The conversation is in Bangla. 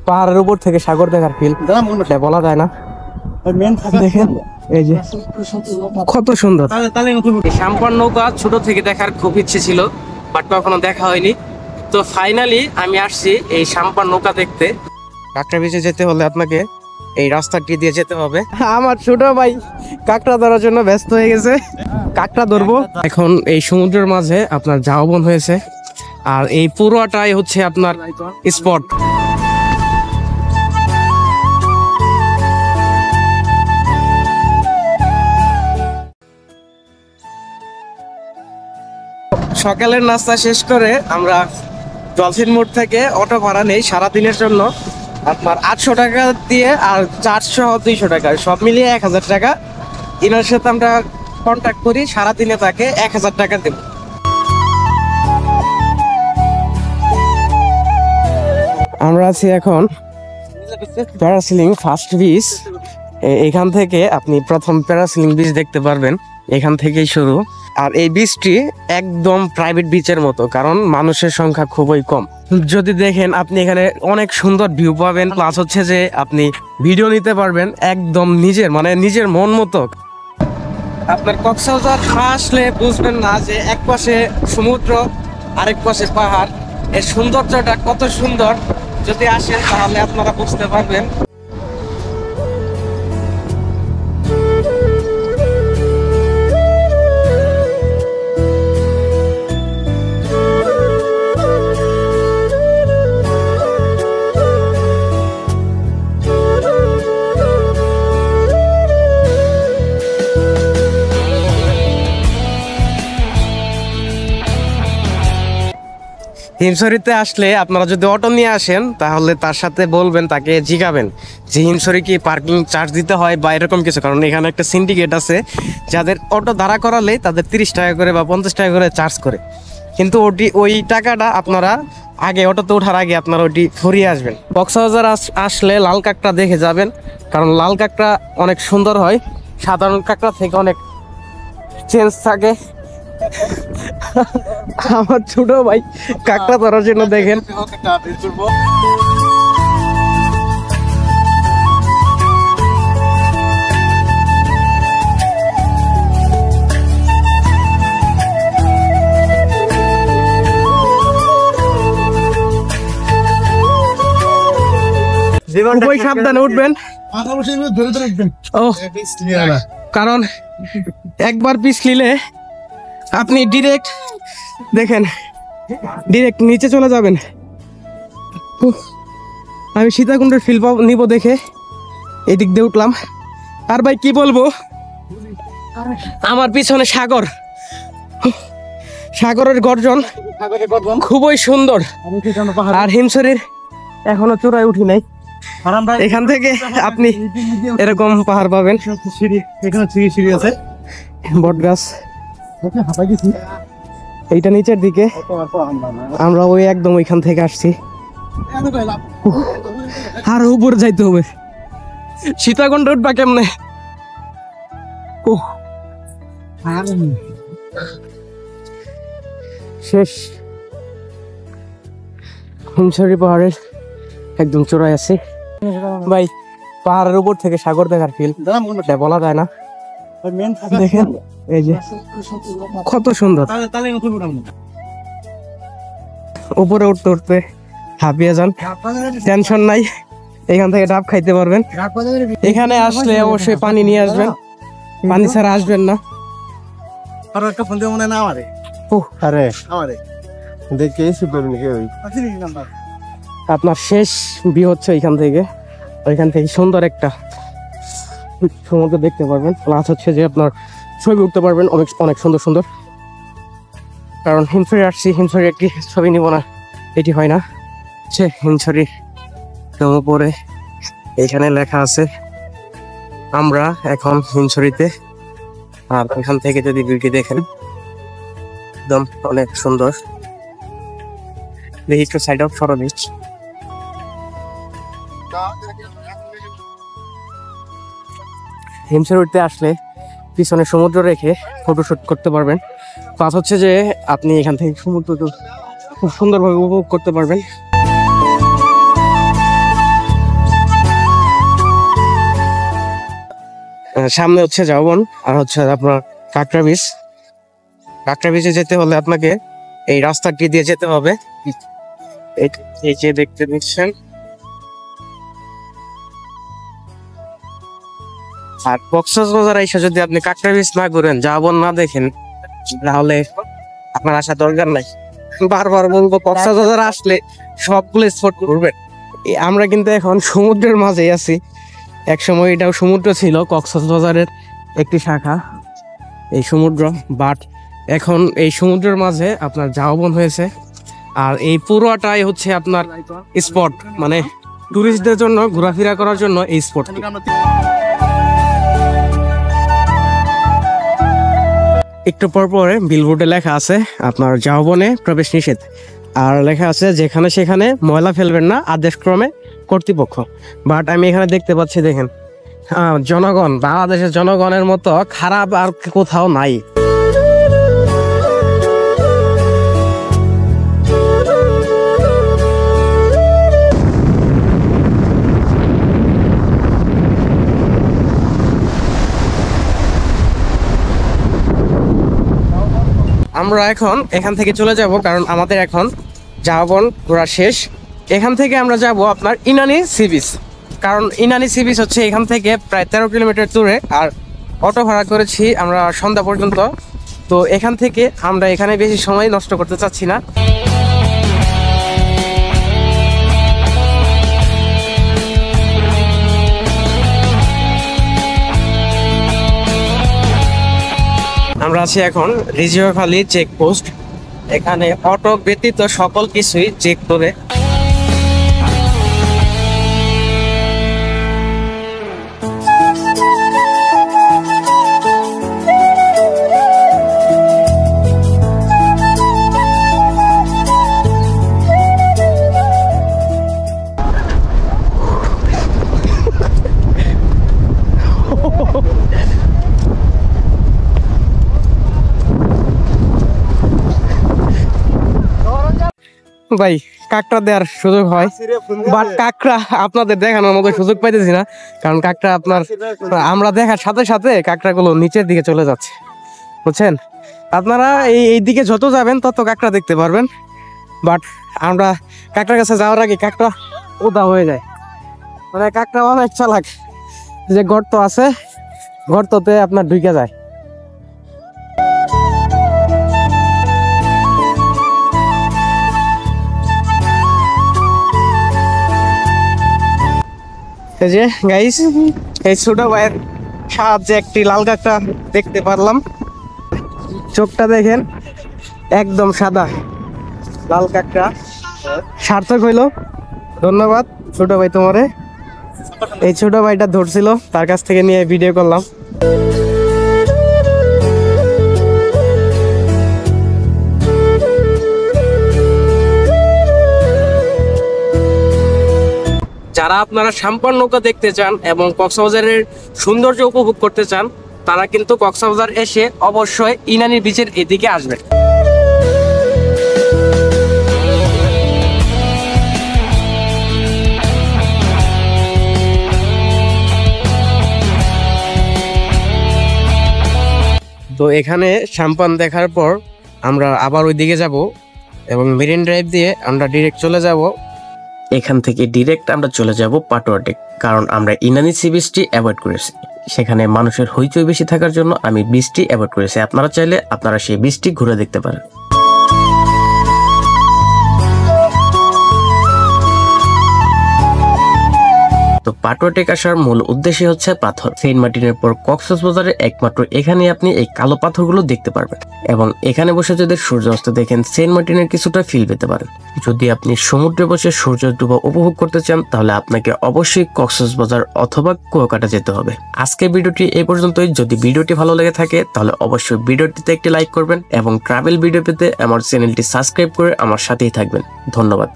পাহাড়ের উপর থেকে সাগর দেখার ফিল বলা যায় না। দেখেন এই যে কত সুন্দর। সাম্পান নৌকা ছোট থেকে দেখার খুব ইচ্ছে ছিল, বাট কখনো দেখা হয়নি। তো ফাইনালি আমি আসছি এই সাম্পান নৌকা দেখতে। কাঁকড়া বিচে যেতে হলে আপনাকে এই রাস্তাটি দিয়ে যেতে হবে। আমার ছোট ভাই কাঁকড়া ধরার জন্য ব্যস্ত হয়ে গেছে, কাঁকড়া ধরবো এখন। এই সমুদ্রের মাঝে আপনার ঝাউবন হয়েছে, আর এই পুরোটাই হচ্ছে আপনার স্পট। সকালের নাস্তা শেষ করে আমরা ডলফিন মোড় থেকে অটো ভাড়া নেই সারাদিনের জন্য। আপনার 800 টাকা দিয়ে আর 400 200 টাকা সব মিলিয়ে 1000 টাকা। ইনার সাথে আমরা কন্ট্যাক্ট করি, সারাদিনে তাকে 1000 টাকা দেব। আমরা আছি এখন প্যারাসিলিং ফার্স্ট বিচ। এখান থেকে আপনি প্রথম প্যারাসিলিং বিচ দেখতে পারবেন, এখান থেকেই শুরু। আর এই বিচটি একদম প্রাইভেট বিচের মতো, কারণ মানুষের সংখ্যা খুবই কম। যদি দেখেন আপনি এখানে অনেক সুন্দর ভিউ পাবেন, প্লাস হচ্ছে যে আপনি ভিডিও নিতে পারবেন একদম নিজের মন মতো। আপনার কক্সবাজার আসলে বুঝবেন না যে এক পাশে সমুদ্র আরেক পাশে পাহাড়, এর সৌন্দর্যটা কত সুন্দর। যদি আসেন তাহলে আপনারা বুঝতে পারবেন। হিমছড়িতে আসলে আপনারা যদি অটো নিয়ে আসেন তাহলে তার সাথে বলবেন, তাকে জিজ্ঞাবেন যে হিমছড়ি কি পার্কিং চার্জ দিতে হয় বা এরকম কিছু। কারণ এখানে একটা সিন্ডিকেট আছে যাদের অটো দাঁড়া করালে তাদের 30 টাকা করে বা 50 টাকা করে চার্জ করে, কিন্তু ওই টাকাটা আপনারা আগে অটোতে ওঠার আগে আপনারা ওটি ফুরিয়ে আসবেন। কক্সবাজার আসলে লাল কাঁকড়া দেখে যাবেন, কারণ লাল কাঁকড়া অনেক সুন্দর হয়, সাধারণ কাঁকড়া থেকে অনেক চেঞ্জ থাকে। আমার ছোট ভাই কাঁকড়া ধরার জন্য দেখেন সাবধানে উঠবেন, কারণ একবার পিছলিলে আপনি ডিরেক্ট নিচে চলে যাবেন। আমি সীতাকুণ্ডের ফিল নিব দেখে এদিক দিয়ে উঠলাম। আর ভাই কি বলবো, আমার পিছনে সাগরের গর্জন খুবই সুন্দর। আর হিমছড়ির এখনো চূড়ায় উঠি নাই, এখান থেকে আপনি এরকম পাহাড় পাবেন। এখানে সিঁড়ি আছে, বট গাছ এইটা নিচের দিকে। আমরা ওই একদম ওইখান থেকে আসছি, আর উপরে যাইতে হবে। সীতাকুণ্ড উঠবা কেমনে? শেষ হিমছড়ি পাহাড়ের একদম চূড়ায় আছে ভাই। পাহাড়ের উপর থেকে সাগর দেখার ফিল বলা যায় না। দেখেন এই যে কত সুন্দর। উপরে উঠতে উঠতে হাঁপিয়ে যান, টেনশন নাই, এখান থেকে ডাব খাইতে পারবেন। এখানে আসলে অবশ্যই পানি নিয়ে আসবেন, পানি ছাড়া আসবেন না। আপনার শেষ ভিউ হচ্ছে এখান থেকে, ওইখান থেকে সুন্দর একটা সমুদ্র দেখতে পারবেন, প্লাস হচ্ছে যে আপনার ছবি উঠতে পারবেন অনেক সুন্দর সুন্দর। কারণ হিমছড়ি আসছি, হিমছড়ি একটি ছবি নিব না এটি হয় না। সে হিমছড়ি উপরে এখানে লেখা আছে আমরা এখন হিমছড়িতে। আর এখান থেকে যদি ভিউটি দেখেন একদম অনেক সুন্দর। দেখি একটু সাইড অফ ফটো বিচ। হিমছড়িতে আসলে পিছনে সমুদ্র রেখে ফটোশুট করতে পারবেন, প্লাস হচ্ছে যে আপনি এখান থেকে সমুদ্র খুব সুন্দরভাবে উপভোগ করতে পারবেন। সামনে হচ্ছে ঝাউবন আর হচ্ছে আপনার কাঁকড়া বীচ। কাঁকড়া বীচে যেতে হলে আপনাকে এই রাস্তাটি দিয়ে যেতে হবে। এই যে দেখতে দিচ্ছেন। আর কক্সবাজার এসে যদি আপনি কাঁকড়া বীচ না ঘুরেন, ঝাউবন না দেখেন, তাহলে আপনার আসা দরকার নাই। বারবার বলবো, কক্সবাজার আসলে সবগুলো স্পট ঘুরবেন। আমরা কিন্তু এখন সমুদ্রের মাঝে আছি। একসময় এটাও সমুদ্র ছিল, কক্সবাজারের একটি শাখা এই সমুদ্র, বাট এখন এই সমুদ্রের মাঝে আপনার ঝাউবন হয়েছে। আর এই পুরোটাই হচ্ছে আপনার স্পট, মানে টুরিস্টদের জন্য ঘোরাফেরা করার জন্য এই স্পট। একটু পর পরে বিলবোর্ডে লেখা আছে আপনার ঝাউবনে প্রবেশ নিষেধ, আর লেখা আছে যেখানে সেখানে ময়লা ফেলবেন না, আদেশক্রমে কর্তৃপক্ষ। বাট আমি এখানে দেখতে পাচ্ছি, দেখেন, জনগণ, বাংলাদেশের জনগণের মতো খারাপ আর কোথাও নাই। আমরা এখন এখান থেকে চলে যাব, কারণ আমাদের এখন ঝাউবন ঘোরা শেষ। এখান থেকে আমরা যাব আপনার ইনানি সি বিচ, কারণ ইনানি সি বিচ হচ্ছে এখান থেকে প্রায় 13 কিলোমিটার দূরে। আর অটো ভাড়া করেছি আমরা সন্ধ্যা পর্যন্ত। তো এখান থেকে আমরা এখানে বেশি সময় নষ্ট করতে চাচ্ছি না। আমরা আছি এখন রিজিওখালী চেকপোস্ট। এখানে অটো ব্যতীত সকল কিছুই চেক করে। ভাই, কাঁকড়া দেওয়ার সুযোগ হয়, বাট কাঁকড়া আপনাদের দেখানোর মতো সুযোগ পাইতেছি না, কারণ কাঁকড়া আপনার আমরা দেখার সাথে সাথে কাঁকড়াগুলো নিচের দিকে চলে যাচ্ছে, বুঝছেন। আপনারা এই দিকে যত যাবেন তত কাঁকড়া দেখতে পারবেন, বাট আমরা কাঁকড়ার কাছে যাওয়ার আগে কাঁকড়া ওদা হয়ে যায়। মানে কাঁকড়া অনেক চালাক, যে গর্ত আছে গর্ততে আপনার ঢুকে যায়। এই যে গাইস, এই ছোট ভাইয়ের সাহায্যে একটি লাল কাঁকড়া দেখতে পারলাম। চোখটা দেখেন, একদম সাদা লাল কাঁকড়া। সার্থক হইল, ধন্যবাদ ছোট ভাই তোমারে। এই ছোট ভাইটা ধরছিল, তার কাছ থেকে নিয়ে ভিডিও করলাম। যারা আপনারা সাম্পান নৌকা দেখতে চান এবং কক্সবাজারের সৌন্দর্য উপভোগ করতে চান, তারা কিন্তু কক্সবাজার এসে অবশ্যই ইনানি বিচের এদিকে আসবেন। তো এখানে সাম্পান দেখার পর আমরা আবার ওই দিকে যাব এবং মেরিন ড্রাইভ দিয়ে আমরা ডিরেক্ট চলে যাব। এখান থেকে ডিরেক্ট আমরা চলে যাব পাটোয়া টেক, কারণ আমরা ইনানি সি বিচটি অ্যাভয়েড করেছি। সেখানে মানুষের হইচই বেশি থাকার জন্য আমি বিচটি অ্যাভয়েড করেছি। আপনারা চাইলে আপনারা সেই বিচটি ঘুরে দেখতে পারেন। তো পাটোয়া টেক আসার মূল উদ্দেশ্য হচ্ছে পাথর। সেন্ট মার্টিনের পর কক্সবাজারে একমাত্র এখানে আপনি এই কালো পাথরগুলো দেখতে পারবেন, এবং এখানে বসে যদি সূর্যাস্ত দেখেন সেন্ট মার্টিনের কিছুটা ফিল পেতে পারেন। যদি আপনি সমুদ্রে বসে সূর্য ডুবা উপভোগ করতে চান, তাহলে আপনাকে অবশ্যই কক্সবাজার অথবা কুয়াকাটা যেতে হবে। আজকে ভিডিওটি এই পর্যন্তই। যদি ভিডিওটি ভালো লেগে থাকে তাহলে অবশ্যই ভিডিওটিতে একটি লাইক করবেন এবং ট্রাভেল ভিডিও পেতে আমার চ্যানেলটি সাবস্ক্রাইব করে আমার সাথেই থাকবেন। ধন্যবাদ।